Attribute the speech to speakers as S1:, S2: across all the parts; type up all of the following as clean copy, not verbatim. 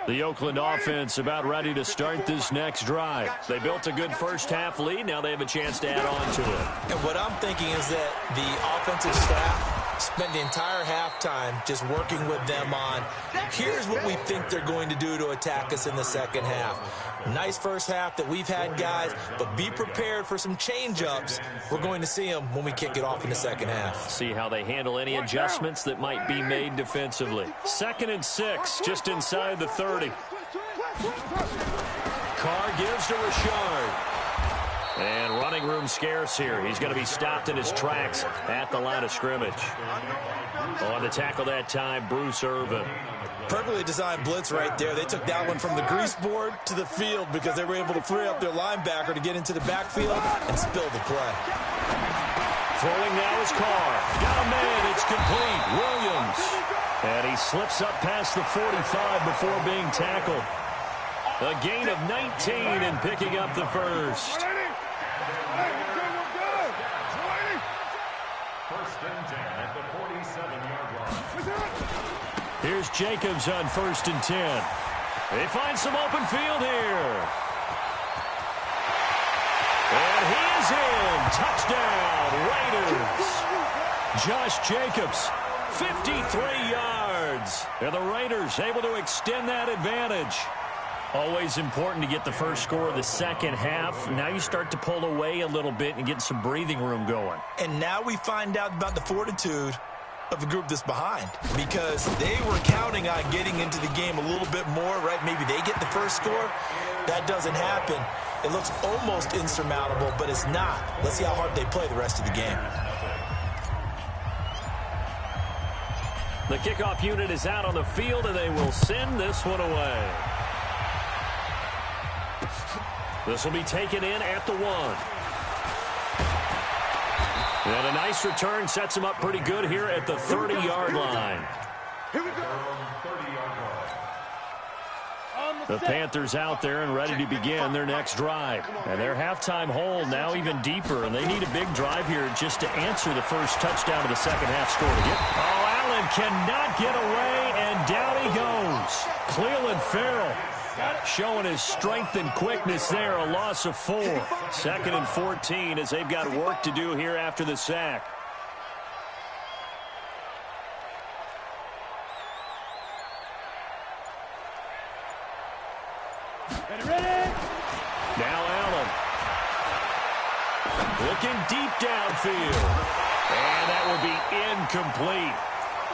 S1: The Oakland offense about ready to start this next drive. They built a good first-half lead. Now they have a chance to add on to it.
S2: And what I'm thinking is that the offensive staff spent the entire halftime just working with them on, here's what we think they're going to do to attack us in the second half. Nice first half that we've had, guys, but be prepared for some change-ups. We're going to see them when we kick it off in the second half.
S1: See how they handle any adjustments that might be made defensively. 2nd and 6, just inside the 30. Carr gives to Richard. And running room scarce here. He's going to be stopped in his tracks at the line of scrimmage. On the tackle that time, Bruce Irvin.
S2: Perfectly designed blitz right there. They took that one from the grease board to the field because they were able to free up their linebacker to get into the backfield and spill the play.
S1: Throwing now is Carr. Got a man. It's complete. Williams. And he slips up past the 45 before being tackled. A gain of 19 and picking up the first. Here's Jacobs on 1st and 10. They find some open field here. And he is in. Touchdown, Raiders. Josh Jacobs, 53 yards. And the Raiders able to extend that advantage. Always important to get the first score of the second half. Now you start to pull away a little bit and get some breathing room going.
S2: And now we find out about the fortitude of the group that's behind, because they were counting on getting into the game a little bit more, right? Maybe they get the first score. That doesn't happen. It looks almost insurmountable, but it's not. Let's see how hard they play the rest of the game.
S1: The kickoff unit is out on the field, and they will send this one away. This will be taken in at the 1. And a nice return sets him up pretty good here at the 30-yard line. The Panthers out there and ready to begin their next drive. And their halftime hole now even deeper, and they need a big drive here just to answer the first touchdown of the second half score to get. Oh, Allen cannot get away, and down he goes. Cleveland Farrell showing his strength and quickness there, a loss of 4. 2nd and 14 as they've got work to do here after the sack. Now Allen. Looking deep downfield. And that will be incomplete.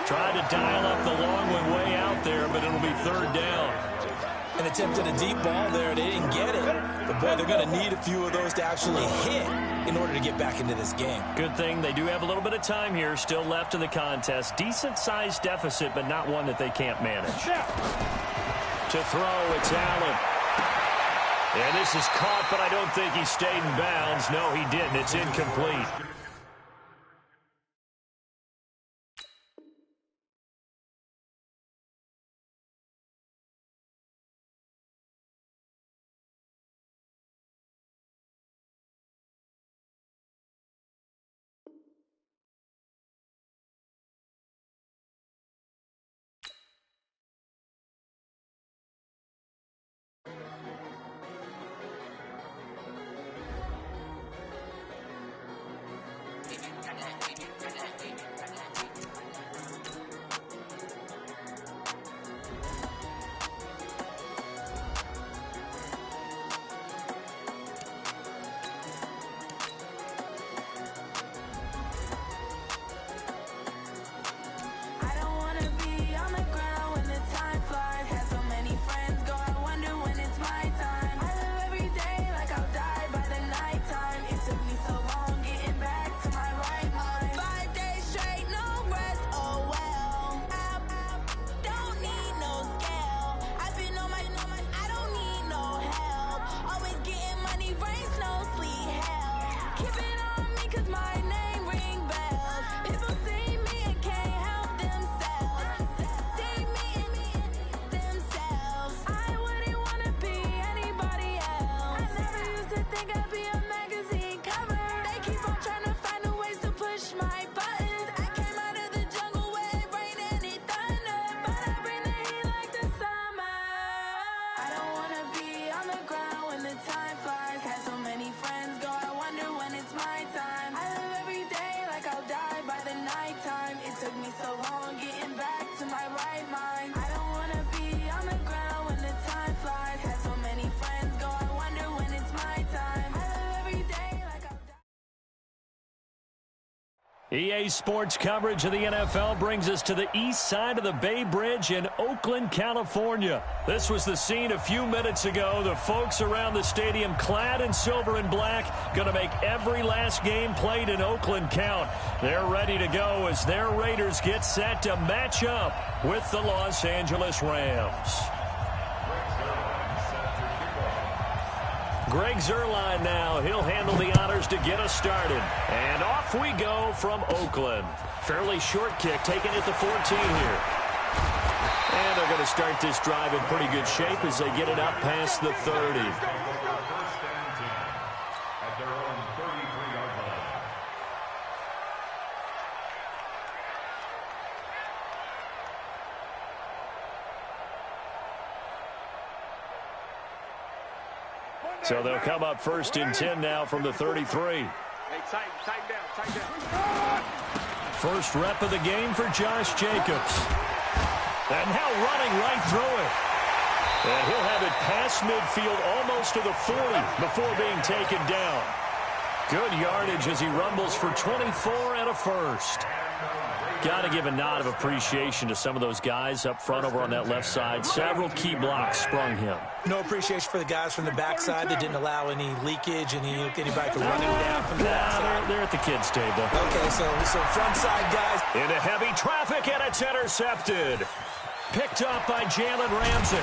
S1: Tried to dial up the long one way out there, but it'll be 3rd down.
S2: An attempt at a deep ball there. They didn't get it. But, boy, they're going to need a few of those to actually hit in order to get back into this game.
S1: Good thing they do have a little bit of time here still left in the contest. Decent-sized deficit, but not one that they can't manage. To throw, it's Allen. And this is caught, but I don't think he stayed in bounds. No, he didn't. It's incomplete. EA Sports coverage of the NFL brings us to the east side of the Bay Bridge in Oakland, California. This was the scene a few minutes ago. The folks around the stadium clad in silver and black going to make every last game played in Oakland count. They're ready to go as their Raiders get set to match up with the Los Angeles Rams. Greg Zuerlein now. He'll handle the honors to get us started. And off we go from Oakland. Fairly short kick taken at the 14 here. And they're going to start this drive in pretty good shape as they get it up past the 30. So they'll come up first and 10 now from the 33.
S3: Hey, tighten down.
S1: First rep of the game for Josh Jacobs. And now running right through it. And he'll have it past midfield almost to the 40 before being taken down. Good yardage as he rumbles for 24 and a first. Got to give a nod of appreciation to some of those guys up front over on that left side. Several key blocks sprung him.
S2: No appreciation for the guys from the backside that didn't allow any leakage, anybody could run him down from the backside.
S1: They're at the kids' table.
S2: Okay, so front side guys.
S1: Into heavy traffic, and it's intercepted. Picked up by Jalen Ramsey.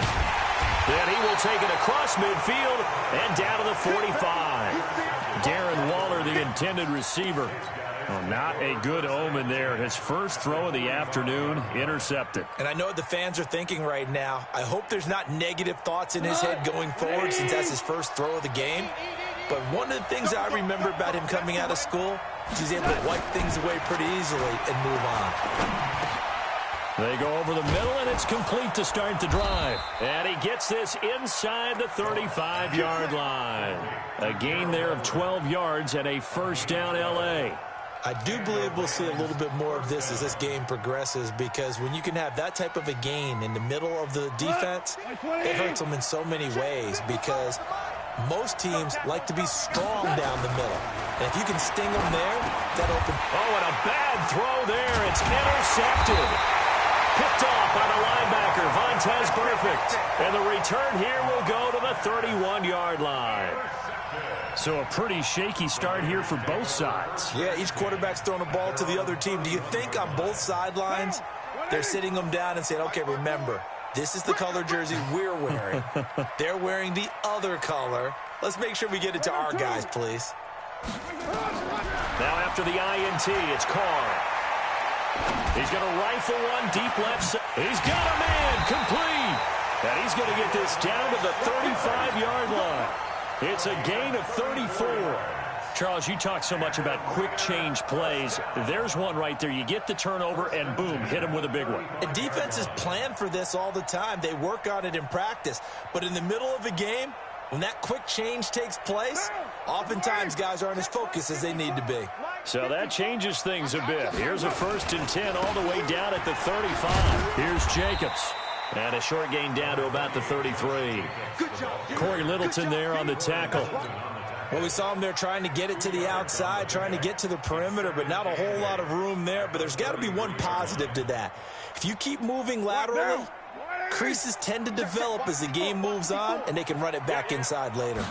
S1: Then he will take it across midfield and down to the 45. Darren Waller, the intended receiver. Well, not a good omen there. His first throw of the afternoon, intercepted.
S2: And I know what the fans are thinking right now. I hope there's not negative thoughts in his head going forward since that's his first throw of the game. But one of the things I remember about him coming out of school is he's able to wipe things away pretty easily and move on.
S1: They go over the middle, and it's complete to start the drive. And he gets this inside the 35-yard line. A gain there of 12 yards and a first down L.A.
S2: I do believe we'll see a little bit more of this as this game progresses, because when you can have that type of a gain in the middle of the defense, it hurts them in so many ways, because most teams like to be strong down the middle. And if you can sting them there, that opens.
S1: Oh, and a bad throw there. It's intercepted. Picked off by the linebacker, Vontaze Burfict. And the return here will go to the 31-yard line. So a pretty shaky start here for both sides.
S2: Yeah, each quarterback's throwing a ball to the other team. Do you think on both sidelines they're sitting them down and saying, okay, remember, this is the color jersey we're wearing. They're wearing the other color. Let's make sure we get it to our guys, please.
S1: Now after the INT, it's Carr. He's going to rifle one deep left side. He's got a man complete. And he's going to get this down to the 35-yard line. It's a gain of 34. Charles, you talk so much about quick change plays. There's one right there. You get the turnover, and boom, hit him with a big one.
S2: And defenses plan for this all the time. They work on it in practice. But in the middle of a game, when that quick change takes place, oftentimes guys aren't as focused as they need to be.
S1: So that changes things a bit. Here's a 1st and 10 all the way down at the 35. Here's Jacobs. And a short gain down to about the 33. Corey Littleton there on the tackle.
S2: Well, we saw him there trying to get it to the outside, trying to get to the perimeter, but not a whole lot of room there. But there's got to be one positive to that. If you keep moving laterally, creases tend to develop as the game moves on, and they can run it back inside later.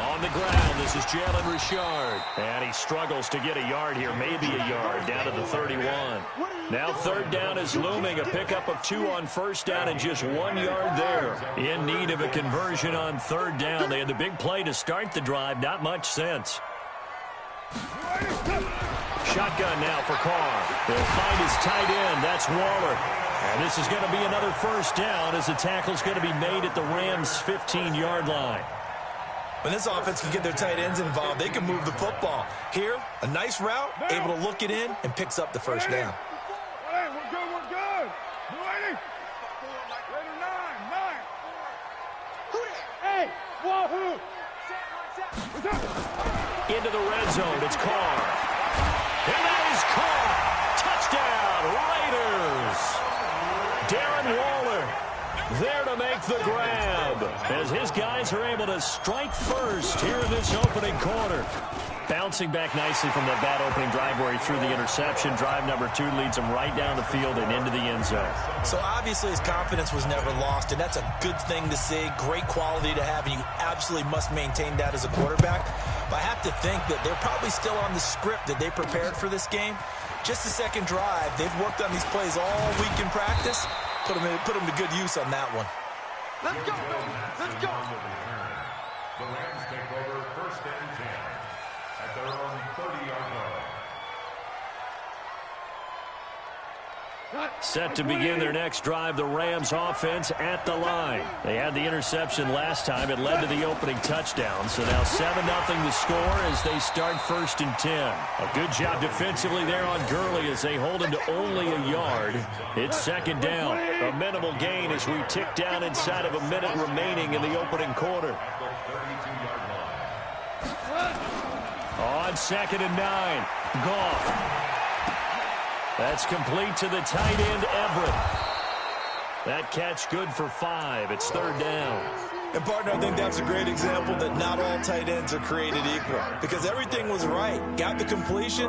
S1: On the ground, this is Jalen Richard. And he struggles to get a yard here, maybe a yard, down to the 31. Now 3rd down is looming, a pickup of 2 on 1st down and just 1 yard there. In need of a conversion on 3rd down. They had the big play to start the drive, not much sense. Shotgun now for Carr. He'll find his tight end, that's Waller. And this is going to be another 1st down as the tackle's going to be made at the Rams' 15-yard line.
S2: When this offense can get their tight ends involved, they can move the football. Here, a nice route, able to look it in, and picks up the 1st down.
S3: We're good. Hey, wahoo!
S1: Into the red zone, it's Carr. And that is Carr. Touchdown, Raiders! Darren Waller there to make the grab as his guys are able to strike first here in this opening quarter. bouncing back nicely from that bad opening drive where he threw the interception. Drive number 2 leads him right down the field and into the end zone.
S2: So obviously his confidence was never lost, and that's a good thing to see, great quality to have, and you absolutely must maintain that as a quarterback. But I have to think that they're probably still on the script that they prepared for this game. Just the second drive, they've worked on these plays all week in practice. Put them to good use on that one.
S3: Let's go, baby. Let's go.
S4: The Rams take over 1st and 10 at their own 30-yard line.
S1: Set to begin their next drive, the Rams offense at the line. They had the interception last time. It led to the opening touchdown. So now 7-0 the score as they start 1st and 10. A good job defensively there on Gurley as they hold him to only a yard. It's 2nd down. A minimal gain as we tick down inside of a minute remaining in the opening quarter. On 2nd and 9, Goff. That's complete to the tight end, Everett. That catch good for 5. It's 3rd down.
S2: And, partner, I think that's a great example that not all tight ends are created equal, because everything was right. Got the completion,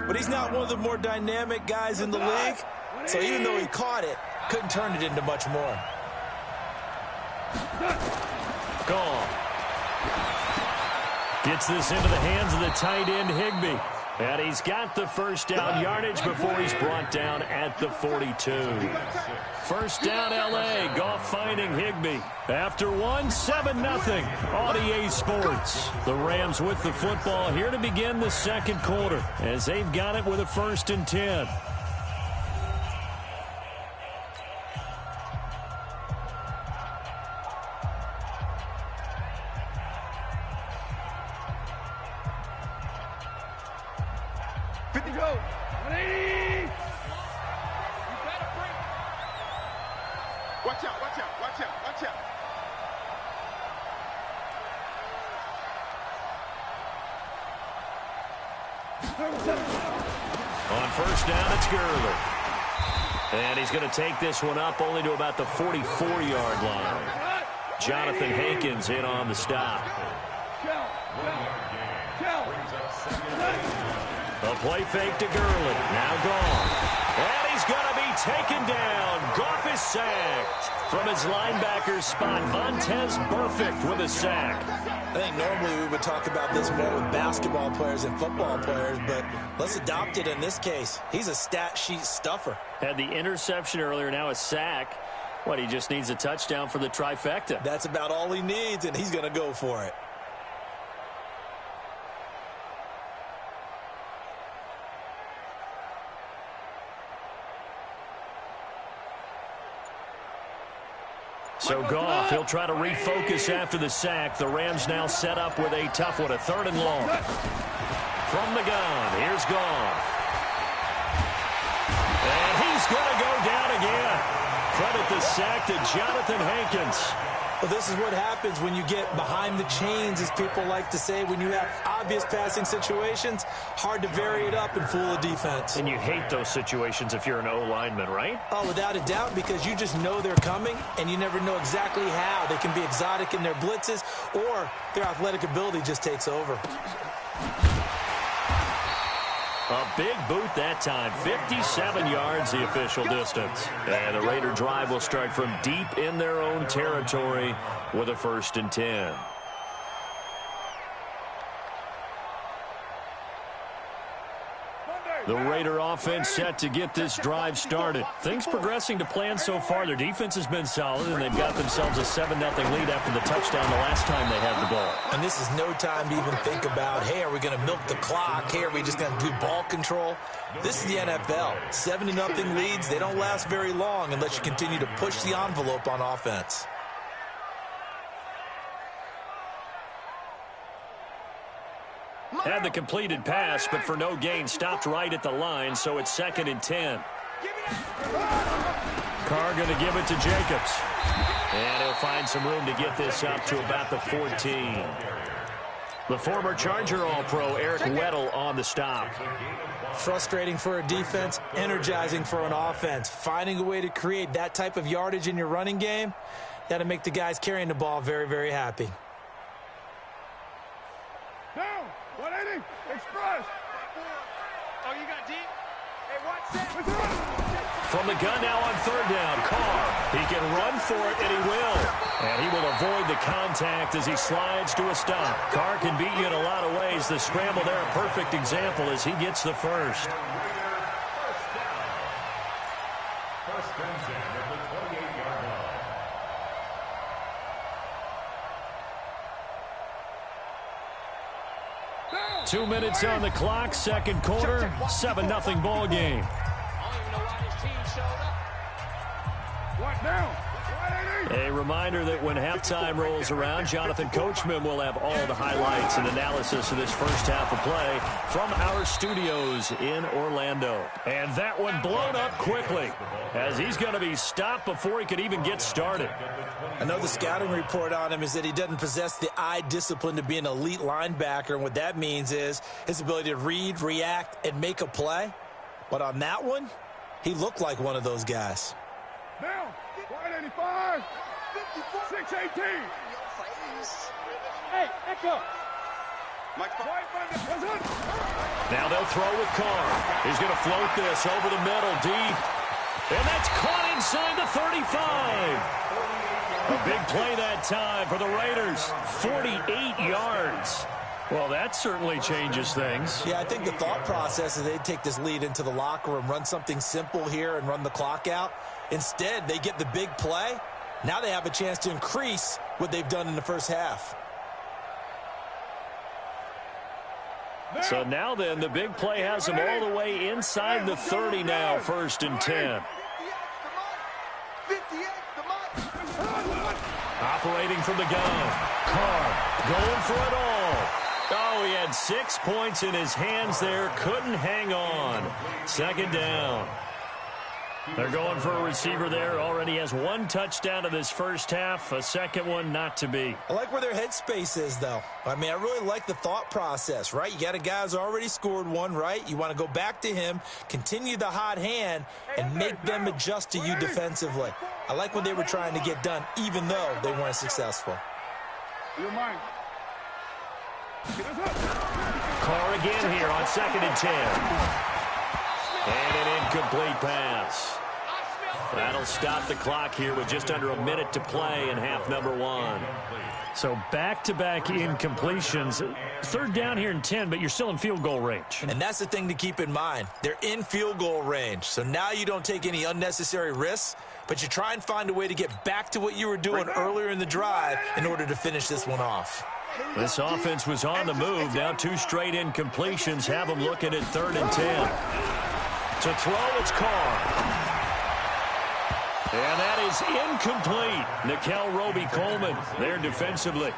S2: but he's not one of the more dynamic guys in the league. So even though he caught it, couldn't turn it into much more.
S1: Gone. Gets this into the hands of the tight end, Higbee. And he's got the 1st down yardage before he's brought down at the 42. 1st down, L.A. Goff finding Higbee. After 7-0 on EA Sports. The Rams with the football here to begin the 2nd quarter as they've got it with a 1st and 10. On 1st down, it's Gurley. And he's going to take this one up only to about the 44-yard line. Jonathan Hankins in on the stop. A play fake to Gurley. Now gone. And he's going to be taken down. Goff is sacked. From his linebacker spot, Vontaze Burfict with a sack.
S2: I think normally we would talk about this more with basketball players and football players, but let's adopt it in this case. He's a stat sheet stuffer.
S1: Had the interception earlier, now a sack. What, he just needs a touchdown for the trifecta.
S2: That's about all he needs, and he's going to go for it.
S1: So Goff, he'll try to refocus after the sack. The Rams now set up with a tough one, a 3rd and long. From the gun, here's Goff. And he's going to go down again. Credit the sack to Jonathan Hankins.
S2: Well, this is what happens when you get behind the chains, as people like to say. When you have obvious passing situations, hard to vary it up and fool a defense.
S1: And you hate those situations if you're an O-lineman, right?
S2: Oh, without a doubt, because you just know they're coming, and you never know exactly how. They can be exotic in their blitzes, or their athletic ability just takes over.
S1: A big boot that time. 57 yards, the official distance. And the Raider drive will start from deep in their own territory with a 1st and 10. The Raider offense set to get this drive started. Things progressing to plan so far. Their defense has been solid, and they've got themselves a 7-0 lead after the touchdown the last time they had the ball.
S2: And this is no time to even think about, hey, are we going to milk the clock? Hey, are we just going to do ball control? This is the NFL. 7-0 leads, they don't last very long unless you continue to push the envelope on offense.
S1: Had the completed pass, but for no gain, stopped right at the line, so it's 2nd and 10. Carr going to give it to Jacobs. And he'll find some room to get this up to about the 14. The former Charger All-Pro Eric Weddle on the stop.
S2: Frustrating for a defense, energizing for an offense. Finding a way to create that type of yardage in your running game, that'll make the guys carrying the ball very, very happy.
S3: Down. 180.
S1: From the gun now on third down, Carr. He can run for it, and he will. And he will avoid the contact as he slides to a stop. Carr can beat you in a lot of ways. The scramble there, a perfect example as he gets the first.
S4: First and 10 at the 28-yard line.
S1: 2 minutes on the clock, second quarter, 7-0 ball game. A reminder that when halftime rolls around, Jonathan Coachman will have all the highlights and analysis of this first half of play from our studios in Orlando. And that one blown up quickly as he's going to be stopped before he could even get started.
S2: I know the scouting report on him is that he doesn't possess the eye discipline to be an elite linebacker, and what that means is his ability to read, react, and make a play. But on that one, he looked like one of those guys.
S3: Now, 185, 618. Hey, echo.
S1: Now they'll throw with Carr. He's going to float this over the middle, deep. And that's caught inside the 35. A big play that time for the Raiders. 48 yards. Well, that certainly changes things.
S2: Yeah, I think the thought process is they'd take this lead into the locker room, run something simple here and run the clock out. Instead, they get the big play. Now they have a chance to increase what they've done in the first half.
S1: So now then, the big play has them all the way inside the 30 now, first and 10. Operating from the gun. Carr going for it all. Oh, he had 6 points in his hands there. Couldn't hang on. Second down. They're going for a receiver there. Already has 1 touchdown in this first half. A second one not to be.
S2: I like where their headspace is, though. I mean, I really like the thought process, right? You got a guy who's already scored one, right? You want to go back to him, continue the hot hand, and make them adjust to you defensively. I like what they were trying to get done, even though they weren't successful.
S1: Carr again here on second and 10. And an incomplete pass. That'll stop the clock here with just under a minute to play in half number 1. So back-to-back incompletions. Third down here in 10, but you're still in field goal range.
S2: And that's the thing to keep in mind. They're in field goal range. So now you don't take any unnecessary risks, but you try and find a way to get back to what you were doing earlier in the drive in order to finish this one off.
S1: This offense was on the move. Now 2 straight incompletions have them looking at third and 10. To throw, it's Carr. And that is incomplete. Nickel Roby-Coleman there defensively.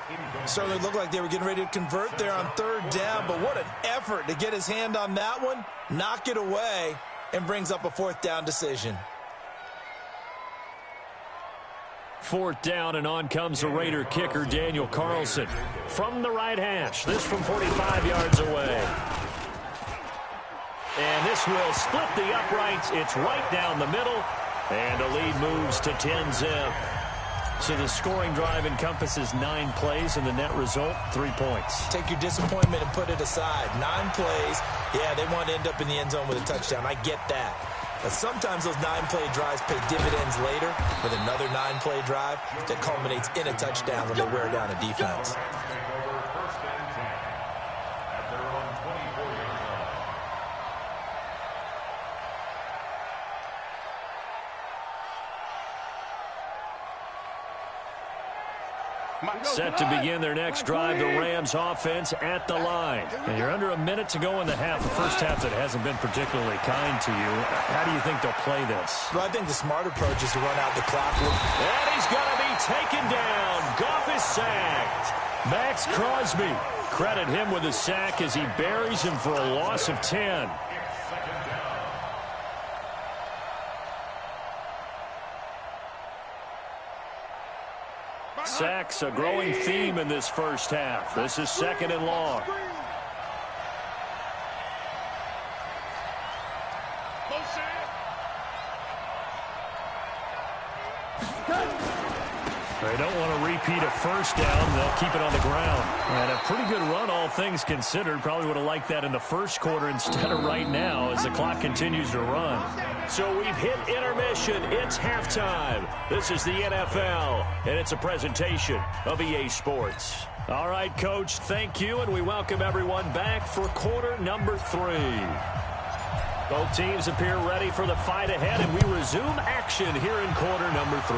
S2: Certainly looked like they were getting ready to convert there on third down, but what an effort to get his hand on that one, knock it away, and brings up a fourth down decision.
S1: Fourth down, and on comes the Raider kicker, Daniel Carlson. From the right hash, this from 45 yards away. And this will split the uprights. It's right down the middle. And the lead moves to 10-zip. So the scoring drive encompasses 9 plays, and the net result, 3 points.
S2: Take your disappointment and put it aside. 9 plays. Yeah, they want to end up in the end zone with a touchdown. I get that. But sometimes those 9-play drives pay dividends later with another 9-play drive that culminates in a touchdown when they wear down a defense.
S1: Set to begin their next drive, the Rams offense at the line. And you're under a minute to go in the half, the first half that hasn't been particularly kind to you. How do you think they'll play this?
S2: Well, I think the smart approach is to run out the clock.
S1: And he's going to be taken down. Goff is sacked. Max Crosby. Credit him with a sack as he buries him for a loss of 10. Sacks, a growing theme in this first half. This is second and long. They don't want to repeat a first down. They'll keep it on the ground. And a pretty good run, all things considered. Probably would have liked that in the first quarter instead of right now as the clock continues to run. So we've hit intermission. It's halftime. This is the NFL, and it's a presentation of EA Sports. All right, Coach, thank you, and we welcome everyone back for quarter number 3. Both teams appear ready for the fight ahead, and we resume action here in quarter number 3.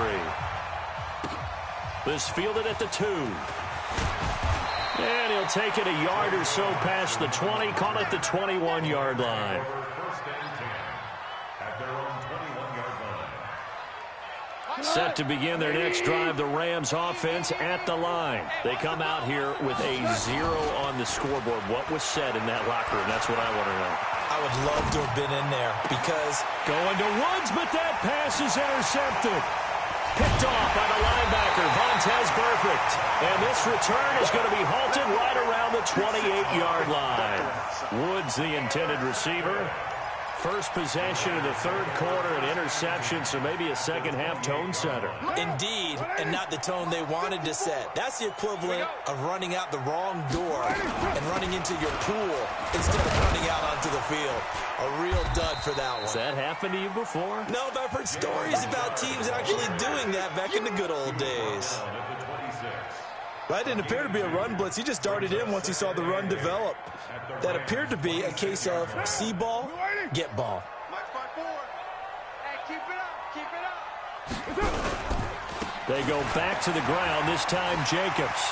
S1: This fielded at the 2. And he'll take it a yard or so past the 20, call it the 21-yard line. Set to begin their next drive, the Rams offense at the line. They come out here with a 0 on the scoreboard. What was said in that locker room? That's what I want to know.
S2: I would love to have been in there because
S1: going to Woods, but that pass is intercepted. Picked off by the linebacker, Vontaze Burfict. And this return is going to be halted right around the 28-yard line. Woods, the intended receiver. First possession of the third quarter, an interception, so maybe a second-half tone setter.
S2: Indeed, and not the tone they wanted to set. That's the equivalent of running out the wrong door and running into your pool instead of running out onto the field. A real dud for that one.
S1: Has that happened to you before?
S2: No, but I've heard stories about teams actually doing that back in the good old days. That didn't appear to be a run blitz. He just darted in once he saw the run develop. That appeared to be a case of see ball, get ball.
S1: They go back to the ground, this time Jacobs.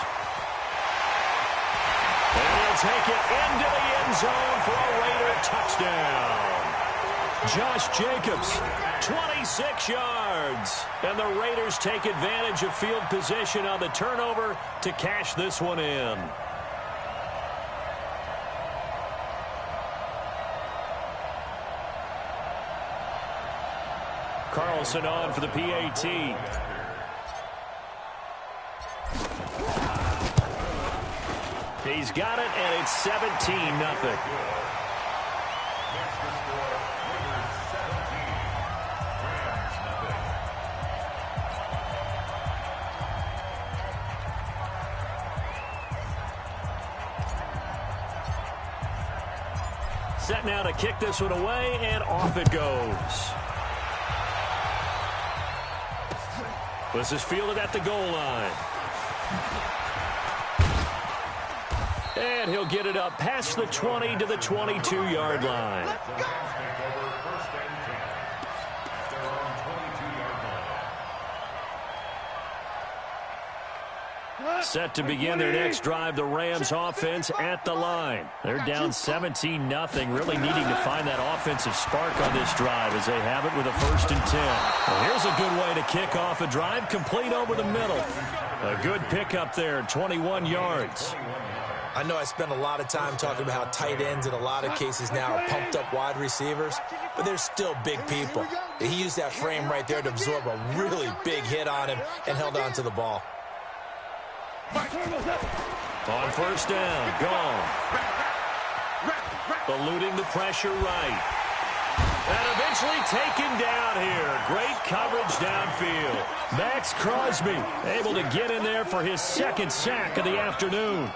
S1: And he'll take it into the end zone for a Raider touchdown. Josh Jacobs, 26 yards. And the Raiders take advantage of field position on the turnover to cash this one in. Carlson on for the PAT. He's got it, and it's 17-0. Set now to kick this one away, and off it goes. This is fielded at the goal line. And he'll get it up past the 20 to the 22-yard line. Set to begin their next drive, the Rams offense at the line. They're down 17-0, really needing to find that offensive spark on this drive as they have it with a 1st and 10. Well, here's a good way to kick off a drive, complete over the middle. A good pickup there, 21 yards.
S2: I know I spent a lot of time talking about how tight ends in a lot of cases now are pumped up wide receivers, but they're still big people. He used that frame right there to absorb a really big hit on him and held on to the ball.
S1: On 1st down, gone. Eluding the pressure right. And eventually taken down here. Great coverage downfield. Max Crosby able to get in there for his 2nd sack of the afternoon.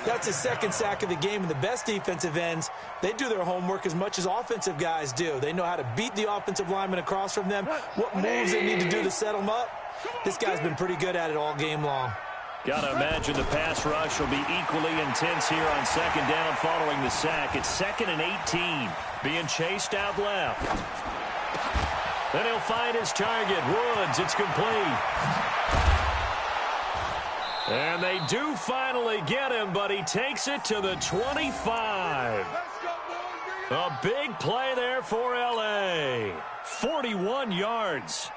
S2: That's his 2nd sack of the game, and the best defensive ends, they do their homework as much as offensive guys do. They know how to beat the offensive lineman across from them, what moves they need to do to set them up. This guy's been pretty good at it all game long.
S1: Got to imagine the pass rush will be equally intense here on 2nd down following the sack. It's 2nd and 18, being chased out left. Then he'll find his target, Woods. It's complete. And they do finally get him, but he takes it to the 25. A big play there for L.A. 41 yards.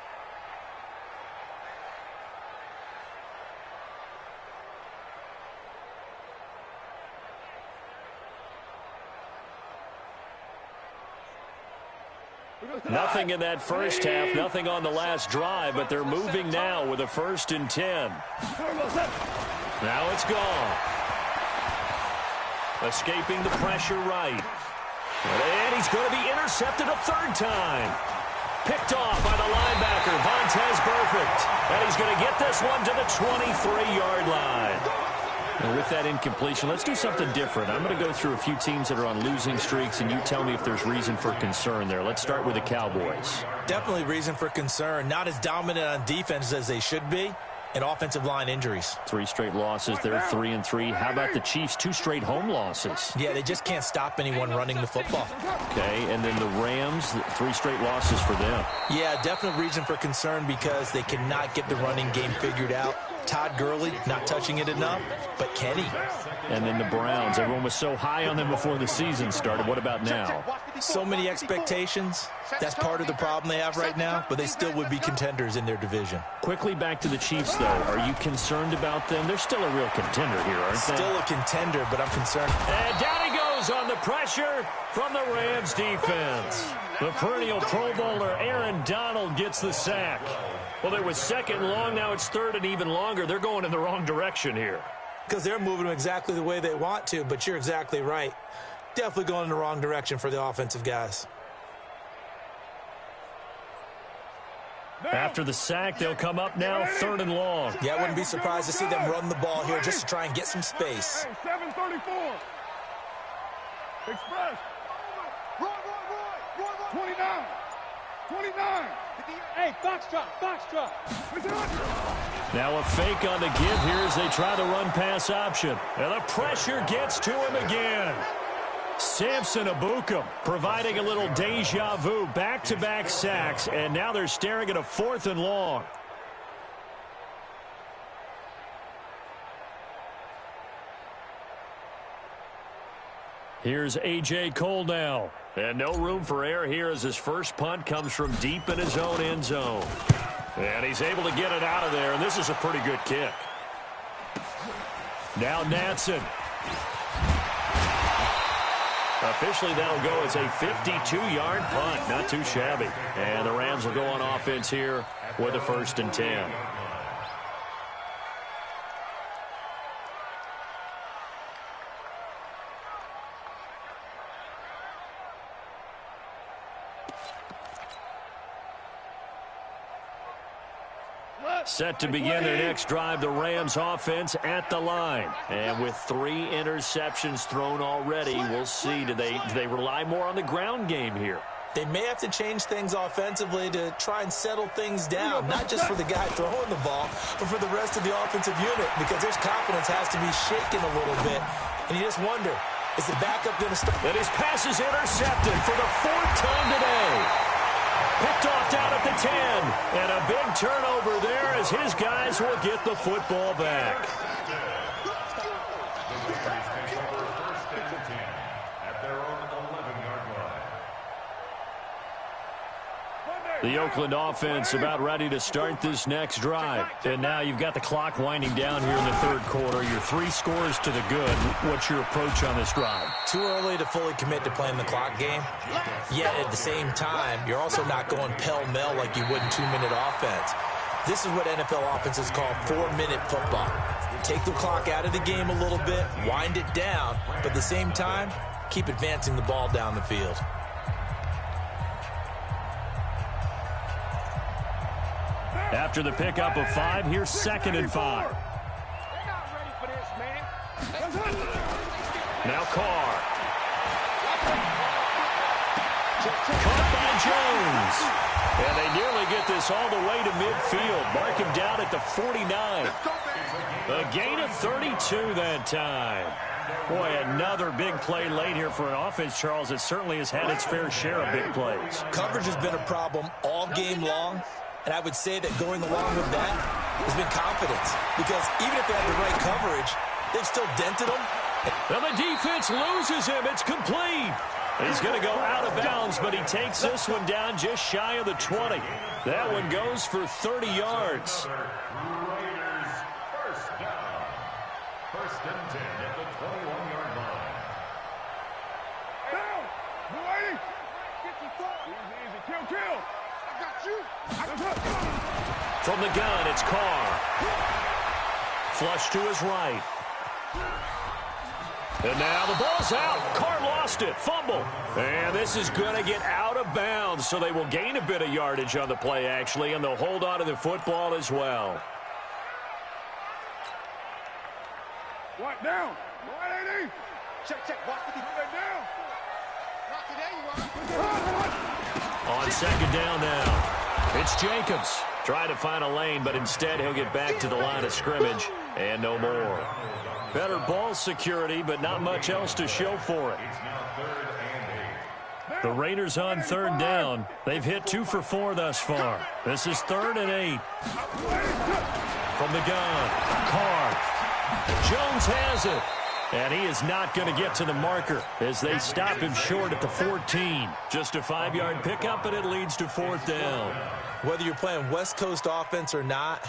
S1: Nothing in that first half, nothing on the last drive, but they're moving now with a 1st and 10. Now it's gone. Escaping the pressure right. And he's going to be intercepted a 3rd time. Picked off by the linebacker, Vontaze Burfict. And he's going to get this one to the 23-yard line. And with that incompletion, let's do something different. I'm going to go through a few teams that are on losing streaks, and you tell me if there's reason for concern there. Let's start with the Cowboys.
S2: Definitely reason for concern. Not as dominant on defense as they should be. And offensive line injuries. 3 straight losses. They're 3-3. How about the Chiefs? 2 straight home losses. Yeah, they just can't stop anyone running the football. Okay, and then the Rams, 3 straight losses for them. Yeah, definite reason for concern because they cannot get the running game figured out. Todd Gurley not touching it enough, but Kenny. And then the Browns. Everyone was so high on them before the season started. What about now? So many expectations. That's part of the problem they have right now, but they still would be contenders in their division. Quickly back to the Chiefs, though. Are you concerned about them? They're still a real contender here, aren't they? Still a contender, but I'm concerned.
S1: And down he goes on the pressure from the Rams defense. The perennial Pro Bowler Aaron Donald gets the sack. Well, there was 2nd and long. Now it's 3rd and even longer. They're going in the wrong direction here.
S2: Because they're moving them exactly the way they want to, but you're exactly right. Definitely going in the wrong direction for the offensive guys.
S1: After the sack, they'll come up now 3rd and long.
S2: Yeah, I wouldn't be surprised to see them run the ball here just to try and get some space.
S3: 7:34. Express. 29. 29. Hey, box drop.
S1: Now a fake on the give here as they try the run-pass option. And the pressure gets to him again. Samson Ebukam providing a little deja vu, back-to-back sacks, and now they're staring at a 4th and long. Here's A.J. Cole now. And no room for error here as his first punt comes from deep in his own end zone. And he's able to get it out of there, and this is a pretty good kick. Now Natson. Officially, that'll go as a 52-yard punt. Not too shabby. And the Rams will go on offense here with a 1st and 10. Set to begin their next drive, the Rams offense at the line. And with 3 interceptions thrown already, we'll see. Do they rely more on the ground game here?
S2: They may have to change things offensively to try and settle things down, not just for the guy throwing the ball, but for the rest of the offensive unit, because their confidence has to be shaken a little bit. And you just wonder, is the backup going to start?
S1: And his pass is intercepted for the 4th time today. Picked off down at the 10. And a big turnover there as his guys will get the football back. The Oakland offense about ready to start this next drive. And now you've got the clock winding down here in the 3rd quarter. You're 3 scores to the good. What's your approach on this drive?
S2: Too early to fully commit to playing the clock game. Yet at the same time, you're also not going pell-mell like you would in 2-minute offense. This is what NFL offenses call 4-minute football. Take the clock out of the game a little bit, wind it down, but at the same time, keep advancing the ball down the field.
S1: After the pickup of 5, here's 2nd and 5. Now Carr. Caught by Jones. And they nearly get this all the way to midfield. Mark him down at the 49. A gain of 32 that time. Boy, another big play late here for an offense, Charles, that certainly has had its fair share of big plays.
S2: Coverage has been a problem all game long. And I would say that going along with that has been confidence. Because even if they have the right coverage, they've still dented them.
S1: And the defense loses him. It's complete. He's going to go out of bounds, but he takes this one down just shy of the 20. That one goes for 30 yards.
S4: Raiders first down. 1st and 10 at the 21-yard line.
S3: Down. 180. 54. Easy. Kill. I got you.
S1: From the gun, it's Carr. Flush to his right. And now the ball's out. Carr lost it. Fumble. And this is going to get out of bounds, so they will gain a bit of yardage on the play, actually, and they'll hold on to the football as well.
S3: What down? What, AD? Check. Watch the defense down. Watch it, there you are.
S1: On second down now, it's Jacobs. Trying to find a lane, but instead he'll get back to the line of scrimmage and no more. Better ball security, but not much else to show for it. The Raiders on third down. They've hit 2 for 4 thus far. This is 3rd and 8. From the gun, Carr. Jones has it. And he is not going to get to the marker as they stop him short at the 14. Just a 5-yard pickup, and it leads to 4th down.
S2: Whether you're playing West Coast offense or not,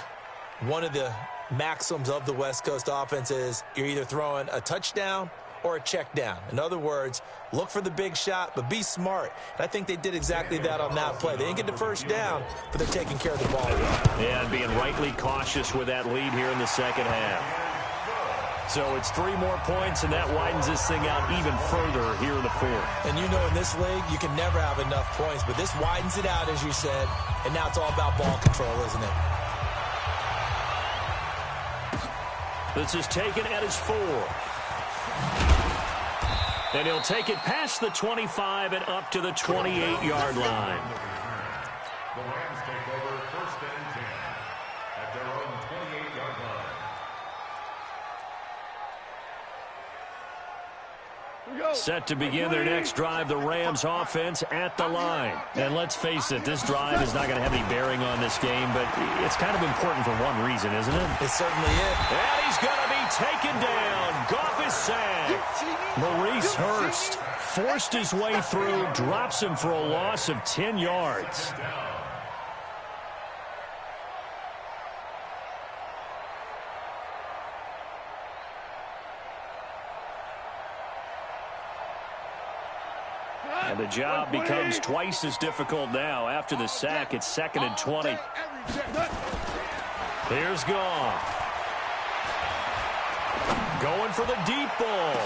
S2: one of the maxims of the West Coast offense is you're either throwing a touchdown or a check down. In other words, look for the big shot, but be smart. And I think they did exactly that on that play. They didn't get the first down, but they're taking care of the ball well.
S1: Yeah, and being rightly cautious with that lead here in the second half. So it's 3 more points, and that widens this thing out even further here in the 4th.
S2: And you know in this league, you can never have enough points, but this widens it out, as you said, and now it's all about ball control, isn't it?
S1: This is taken at his 4. And he'll take it past the 25 and up to the 28-yard line.
S4: The Rams take over 1st and 10 at their own 28-yard line.
S1: Set to begin their next drive, the Rams offense at the line. And let's face it, this drive is not going to have any bearing on this game, but it's kind of important for one reason, isn't it?
S2: It certainly is.
S1: And he's going to be taken down. Goff is sacked. Maurice Hurst forced his way through, drops him for a loss of 10 yards. And the job becomes twice as difficult now. After the sack, it's 2nd and 20. Here's Goff. Going for the deep ball.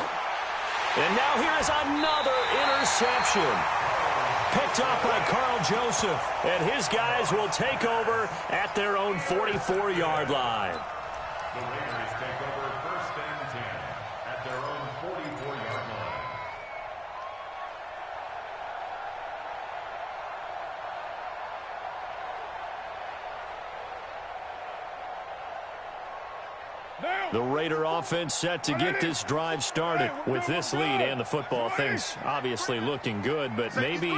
S1: And now here is another interception. Picked up by Carl Joseph. And his guys will take over at their own 44-yard line.
S4: The Raiders take over 1st and 10 at their own 44-yard line.
S1: The Raider offense set to get this drive started. With this lead and the football, things obviously looking good, but maybe,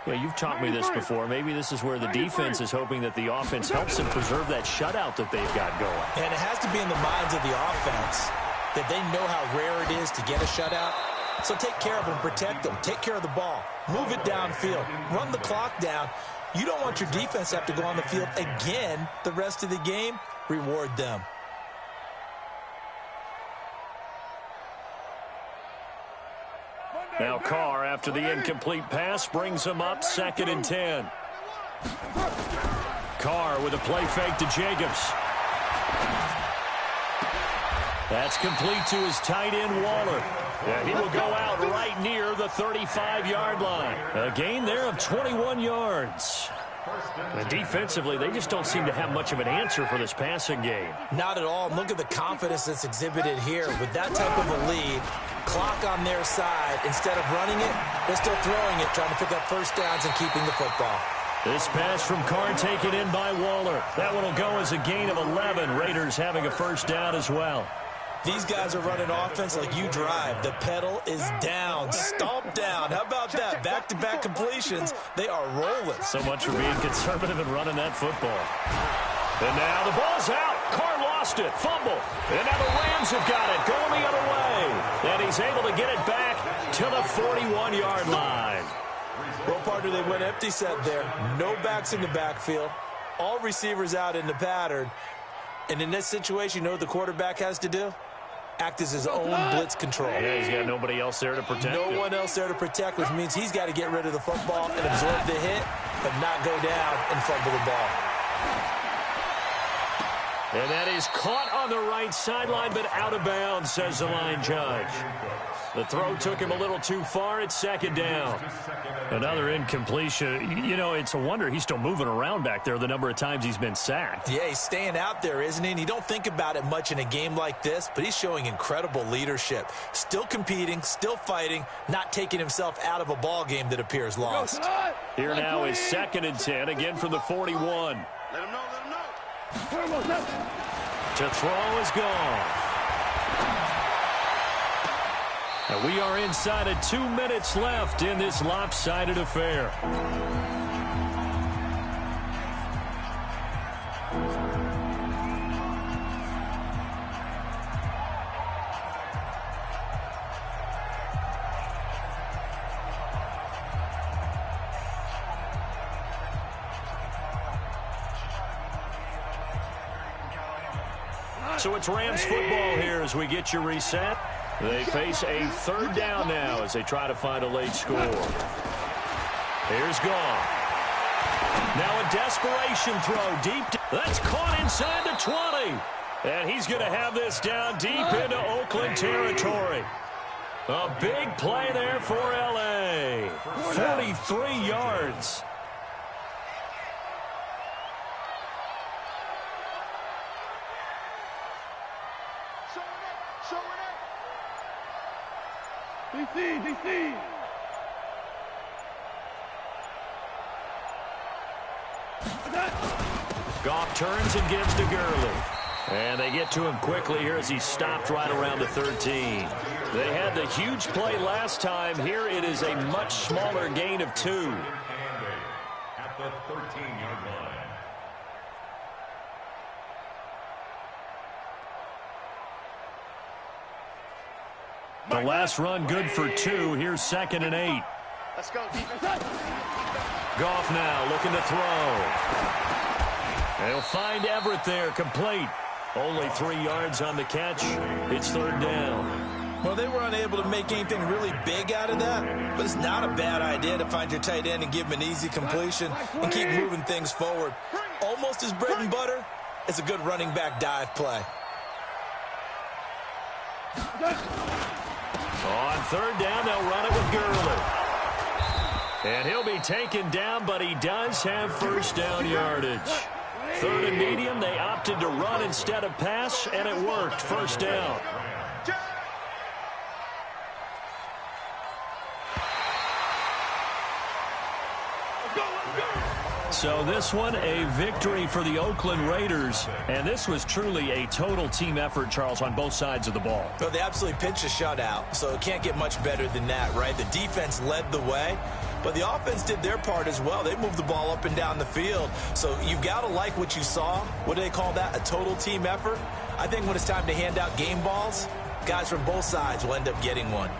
S1: you've taught me this before, maybe this is where the defense is hoping that the offense helps them preserve that shutout that they've got going.
S2: And it has to be in the minds of the offense that they know how rare it is to get a shutout. So take care of them, protect them, take care of the ball, move it downfield, run the clock down. You don't want your defense to have to go on the field again the rest of the game. Reward them.
S1: Now Carr, after the incomplete pass, brings him up 2nd and 10. Carr with a play fake to Jacobs. That's complete to his tight end, Waller. And he will go out right near the 35-yard line. A gain there of 21 yards. And defensively, they just don't seem to have much of an answer for this passing game.
S2: Not at all. Look at the confidence that's exhibited here. With that type of a lead, clock on their side, instead of running it, they're still throwing it, trying to pick up first downs and keeping the football.
S1: This pass from Carr taken in by Waller. That one will go as a gain of 11. Raiders having a first down as well.
S2: These guys are running offense like you drive. The pedal is down, stomp down. How about that? Back-to-back completions. They are rolling.
S1: So much for being conservative and running that football. And now the ball's out. Carr lost it. Fumble. And now the Rams have got it. Going the other way. And he's able to get it back to the 41-yard line.
S2: Well, partner, they went empty set there. No backs in the backfield. All receivers out in the pattern. And in this situation, you know what the quarterback has to do? Act as his own blitz control.
S1: Yeah, he's got nobody else there to protect
S2: him. No one else there to protect, which means he's got to get rid of the football and absorb the hit, but not go down and fumble the ball.
S1: And that is caught on the right sideline, but out of bounds, says the line judge. The throw took him a little too far. It's second down. Another incompletion. You know, it's a wonder he's still moving around back there the number of times he's been sacked.
S2: Yeah, he's staying out there, isn't he? And you don't think about it much in a game like this, but he's showing incredible leadership. Still competing, still fighting, not taking himself out of a ball game that appears lost.
S1: Here now is 2nd and 10, again from the 41.
S3: Let him know, let him know.
S1: To throw is gone. And we are inside of 2 minutes left in this lopsided affair. So it's Rams football here as we get you reset. They face a 3rd down now as they try to find a late score. Here's Goff. Now a desperation throw deep. That's caught inside the 20. And he's going to have this down deep into Oakland territory. A big play there for L.A. 43 yards.
S3: DC.
S1: Goff turns and gives to Gurley. And they get to him quickly here as he stopped right around the 13. They had the huge play last time. Here it is a much smaller gain of 2.
S4: At the 13-yard line.
S1: The last run good for 2. Here's 2nd and 8.
S3: Let's go, defense.
S1: Goff now looking to throw. They'll find Everett there, complete. Only 3 yards on the catch. It's 3rd down.
S2: Well, they were unable to make anything really big out of that, but it's not a bad idea to find your tight end and give him an easy completion and keep moving things forward. Almost as bread and butter as a good running back dive play.
S1: On 3rd down, they'll run it with Gurley. And he'll be taken down, but he does have 1st down yardage. 3rd and medium, they opted to run instead of pass, and it worked. 1st down. So this one, a victory for the Oakland Raiders. And this was truly a total team effort, Charles, on both sides of the ball.
S2: Well, they absolutely pitched a shutout, so it can't get much better than that, right? The defense led the way, but the offense did their part as well. They moved the ball up and down the field. So you've got to like what you saw. What do they call that? A total team effort? I think when it's time to hand out game balls, guys from both sides will end up getting one.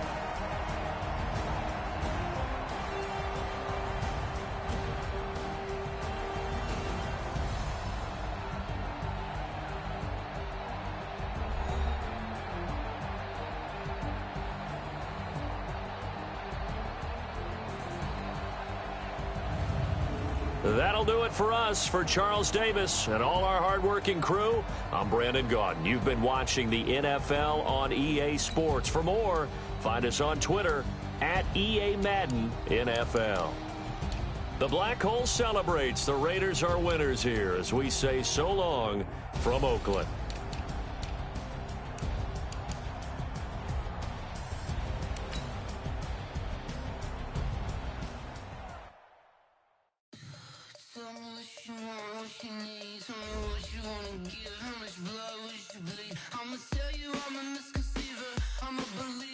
S1: That'll do it for us. For Charles Davis and all our hardworking crew, I'm Brandon Gaudin. You've been watching the NFL on EA Sports. For more, find us on Twitter at EA Madden NFL. The Black Hole celebrates. The Raiders are winners here as we say so long from Oakland.
S5: I'ma tell you I'm a misconceiver, I'm a believer.